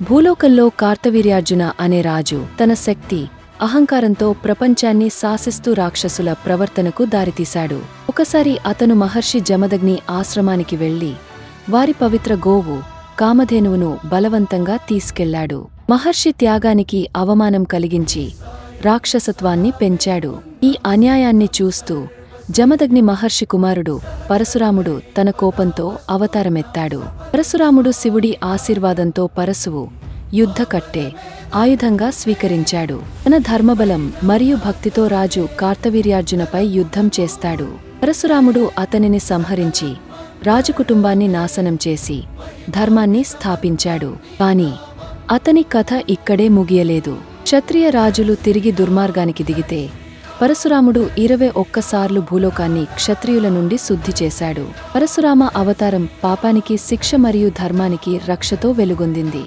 భూలోకంలో కార్తవీర్యార్జున అనే రాజు తన శక్తి అహంకారంతో ప్రపంచాన్ని శాసిస్తూ రాక్షసుల ప్రవర్తనకు దారితీశాడు. ఒకసారి అతను మహర్షి జమదగ్ని ఆశ్రమానికి వెళ్లి వారి పవిత్ర గోవు కామధేనువును బలవంతంగా తీసుకెళ్లాడు. మహర్షి త్యాగానికి అవమానం కలిగించి రాక్షసత్వాన్ని పెంచాడు. ఈ అన్యాయాన్ని చూస్తూ జమదగ్ని మహర్షి కుమారుడు పరశురాముడు తన కోపంతో అవతారమెత్తాడు. పరశురాముడు శివుడి ఆశీర్వాదంతో పరశువు యుద్ధకట్టే ఆయుధంగా స్వీకరించాడు. తన ధర్మబలం మరియు భక్తితో రాజు కార్తవీర్యార్జునపై యుద్ధం చేస్తాడు. పరశురాముడు అతనిని సంహరించి రాజకుటుంబాన్ని నాశనం చేసి ధర్మాన్ని స్థాపించాడు. కాని అతని కథ ఇక్కడే ముగియలేదు. క్షత్రియ రాజులు తిరిగి దుర్మార్గానికి దిగితే పరశురాముడు 21 సార్లు భూలోకాన్ని క్షత్రియుల నుండి శుద్ధి చేశాడు. పరశురామ అవతారం పాపానికి శిక్ష మరియు ధర్మానికి రక్షతో వెలుగొందింది.